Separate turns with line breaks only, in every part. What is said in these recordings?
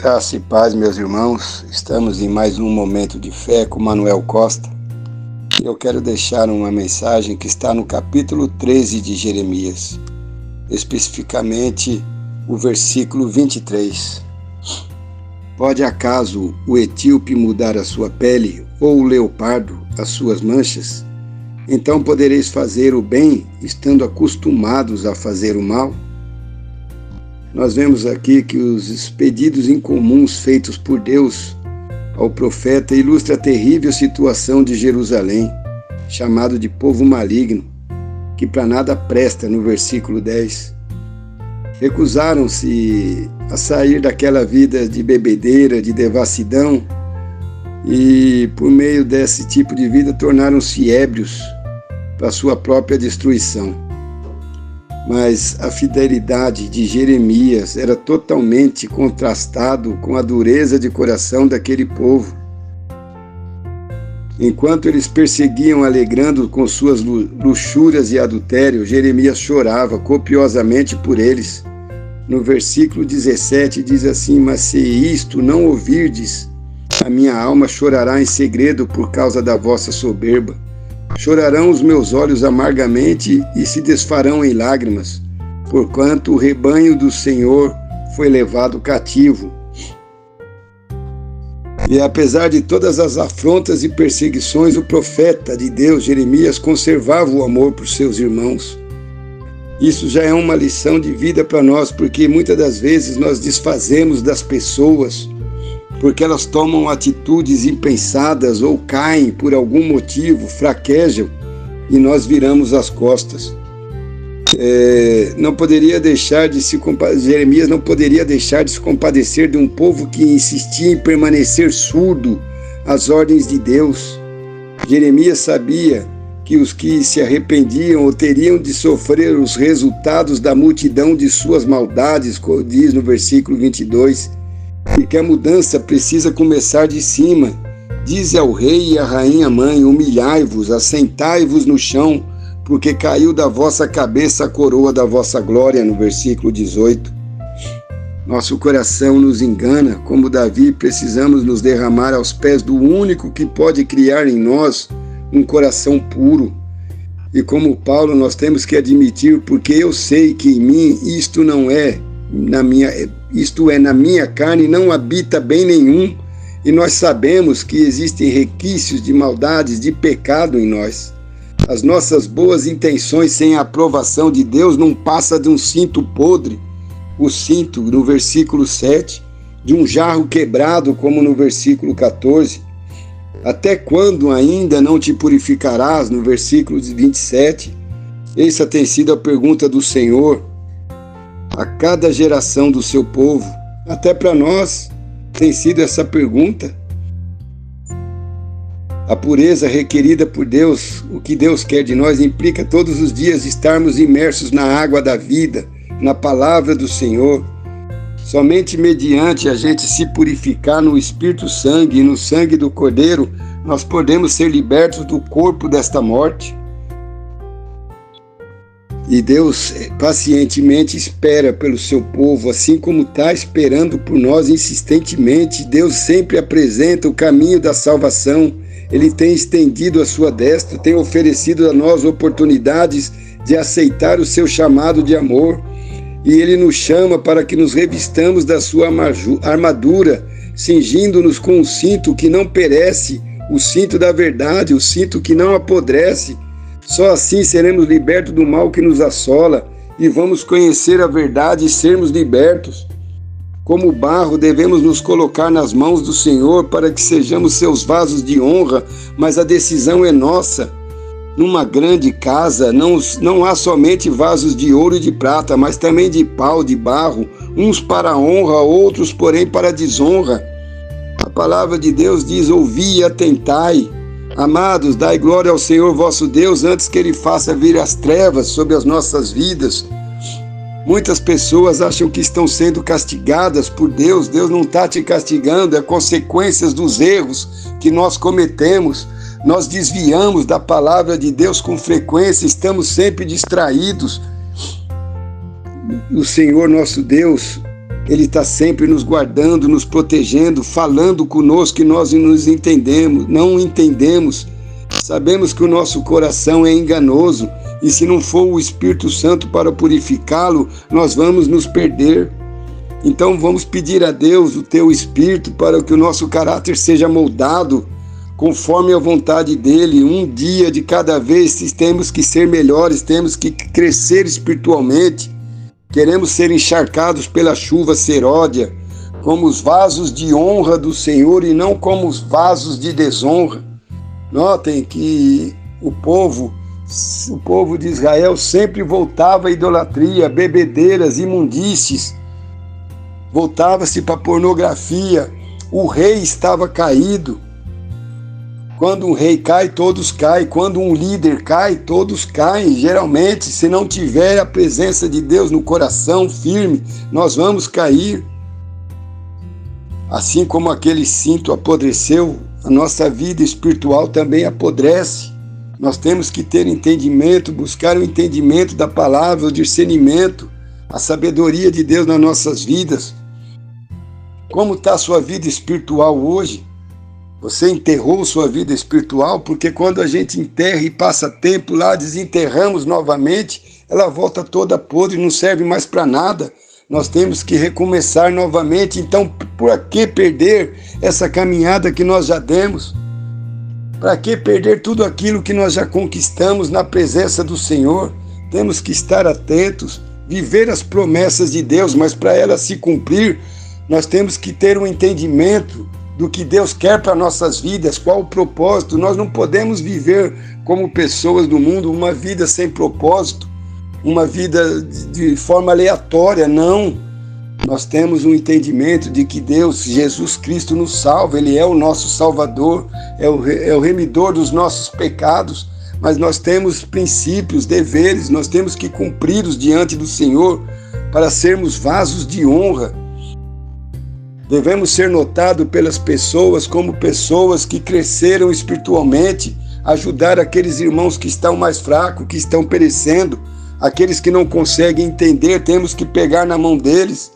Graça e paz, meus irmãos. Estamos em mais um Momento de Fé com Manuel Costa. Eu quero deixar uma mensagem que está no capítulo 13 de Jeremias, especificamente o versículo 23. Pode acaso o etíope mudar a sua pele, ou o leopardo as suas manchas? Então podereis fazer o bem, estando acostumados a fazer o mal? Nós vemos aqui que os pedidos incomuns feitos por Deus ao profeta ilustram a terrível situação de Jerusalém, chamado de povo maligno, que para nada presta no versículo 10. Recusaram-se a sair daquela vida de bebedeira, de devassidão, e por meio desse tipo de vida tornaram-se ébrios para sua própria destruição. Mas a fidelidade de Jeremias era totalmente contrastado com a dureza de coração daquele povo. Enquanto eles perseguiam alegrando com suas luxúrias e adultério, Jeremias chorava copiosamente por eles. No versículo 17 diz assim: mas se isto não ouvirdes, a minha alma chorará em segredo por causa da vossa soberba. Chorarão os meus olhos amargamente e se desfarão em lágrimas, porquanto o rebanho do Senhor foi levado cativo. E apesar de todas as afrontas e perseguições, o profeta de Deus, Jeremias, conservava o amor por seus irmãos. Isso já é uma lição de vida para nós, porque muitas das vezes nós desfazemos das pessoas porque elas tomam atitudes impensadas ou caem por algum motivo, fraquejam, e nós viramos as costas. Jeremias não poderia deixar de se compadecer de um povo que insistia em permanecer surdo às ordens de Deus. Jeremias sabia que os que se arrependiam ou teriam de sofrer os resultados da multidão de suas maldades, como diz no versículo 22, e que a mudança precisa começar de cima. Dize ao rei e à rainha mãe: humilhai-vos, assentai-vos no chão, porque caiu da vossa cabeça a coroa da vossa glória, no versículo 18. Nosso coração nos engana, como Davi, precisamos nos derramar aos pés do único que pode criar em nós um coração puro. E como Paulo, nós temos que admitir: porque eu sei que em mim isto na minha carne não habita bem nenhum, e nós sabemos que existem requisitos de maldades, de pecado em nós. As nossas boas intenções sem a aprovação de Deus não passa de um cinto podre, o cinto, no versículo 7, de um jarro quebrado, como no versículo 14. Até quando ainda não te purificarás, no versículo 27? Essa tem sido a pergunta do Senhor a cada geração do seu povo. Até para nós tem sido essa pergunta. A pureza requerida por Deus, o que Deus quer de nós, implica todos os dias estarmos imersos na água da vida, na palavra do Senhor. Somente mediante a gente se purificar no Espírito Sangue e no sangue do Cordeiro, nós podemos ser libertos do corpo desta morte. E Deus pacientemente espera pelo seu povo, assim como está esperando por nós insistentemente. Deus sempre apresenta o caminho da salvação. Ele tem estendido a sua destra, tem oferecido a nós oportunidades de aceitar o seu chamado de amor. E Ele nos chama para que nos revistamos da sua armadura, cingindo-nos com um cinto que não perece, o cinto da verdade, o cinto que não apodrece. Só assim seremos libertos do mal que nos assola e vamos conhecer a verdade e sermos libertos. Como barro, devemos nos colocar nas mãos do Senhor para que sejamos seus vasos de honra, mas a decisão é nossa. Numa grande casa não há somente vasos de ouro e de prata, mas também de pau, de barro, uns para honra, outros, porém, para desonra. A palavra de Deus diz: ouvi e atentai. Amados, dai glória ao Senhor vosso Deus antes que Ele faça vir as trevas sobre as nossas vidas. Muitas pessoas acham que estão sendo castigadas por Deus. Deus não está te castigando, é consequências dos erros que nós cometemos. Nós desviamos da palavra de Deus com frequência, estamos sempre distraídos. O Senhor nosso Deus Ele está sempre nos guardando, nos protegendo, falando conosco, e nós não entendemos. Sabemos que o nosso coração é enganoso, e se não for o Espírito Santo para purificá-lo, nós vamos nos perder. Então vamos pedir a Deus o teu Espírito para que o nosso caráter seja moldado conforme a vontade dele. Um dia de cada vez temos que ser melhores, temos que crescer espiritualmente. Queremos ser encharcados pela chuva seródia, como os vasos de honra do Senhor e não como os vasos de desonra. Notem que o povo de Israel sempre voltava à idolatria, bebedeiras, imundícies, voltava-se para a pornografia. O rei estava caído. Quando um rei cai, todos caem. Quando um líder cai, todos caem. Geralmente, se não tiver a presença de Deus no coração firme, nós vamos cair. Assim como aquele cinto apodreceu, a nossa vida espiritual também apodrece. Nós temos que ter entendimento, buscar o entendimento da palavra, o discernimento, a sabedoria de Deus nas nossas vidas. Como está a sua vida espiritual hoje? Você enterrou sua vida espiritual? Porque quando a gente enterra e passa tempo lá, desenterramos novamente, ela volta toda podre, não serve mais para nada. Nós temos que recomeçar novamente. Então, por que perder essa caminhada que nós já demos? Para que perder tudo aquilo que nós já conquistamos na presença do Senhor? Temos que estar atentos, viver as promessas de Deus, mas para elas se cumprir, nós temos que ter um entendimento do que Deus quer para nossas vidas, qual o propósito. Nós não podemos viver como pessoas do mundo uma vida sem propósito, uma vida de forma aleatória, não. Nós temos um entendimento de que Deus, Jesus Cristo, nos salva, Ele é o nosso Salvador, é o remidor dos nossos pecados, mas nós temos princípios, deveres, nós temos que cumpri-los diante do Senhor para sermos vasos de honra. Devemos ser notados pelas pessoas como pessoas que cresceram espiritualmente, ajudar aqueles irmãos que estão mais fracos, que estão perecendo, aqueles que não conseguem entender, temos que pegar na mão deles,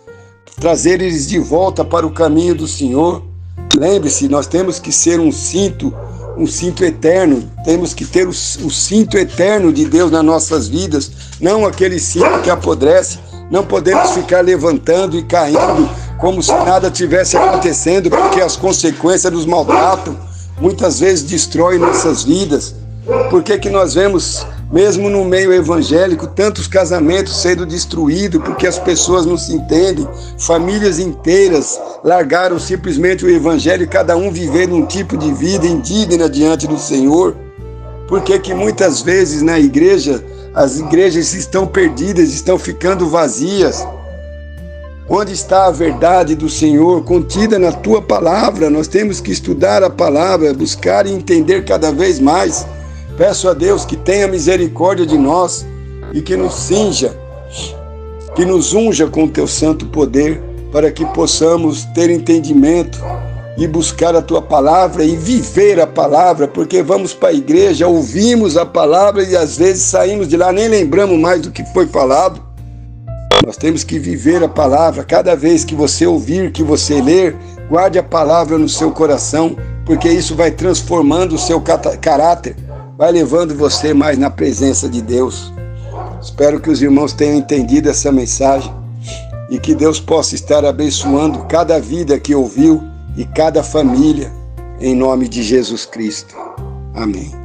trazer eles de volta para o caminho do Senhor. Lembre-se, nós temos que ser um cinto eterno, temos que ter o cinto eterno de Deus nas nossas vidas, não aquele cinto que apodrece. Não podemos ficar levantando e caindo como se nada tivesse acontecendo, porque as consequências dos maltratos muitas vezes destroem nossas vidas. Por que nós vemos, mesmo no meio evangélico, tantos casamentos sendo destruídos porque as pessoas não se entendem? Famílias inteiras largaram simplesmente o evangelho e cada um vivendo um tipo de vida indigna diante do Senhor. Por que muitas vezes na igreja, as igrejas estão perdidas, estão ficando vazias? Onde está a verdade do Senhor contida na tua palavra? Nós temos que estudar a palavra, buscar e entender cada vez mais. Peço a Deus que tenha misericórdia de nós e que nos cinja, que nos unja com o teu santo poder, para que possamos ter entendimento e buscar a tua palavra e viver a palavra, porque vamos para a igreja, ouvimos a palavra e às vezes saímos de lá, nem lembramos mais do que foi falado. Nós temos que viver a palavra. Cada vez que você ouvir, que você ler, guarde a palavra no seu coração, porque isso vai transformando o seu caráter, vai levando você mais na presença de Deus. Espero que os irmãos tenham entendido essa mensagem e que Deus possa estar abençoando cada vida que ouviu e cada família, em nome de Jesus Cristo. Amém.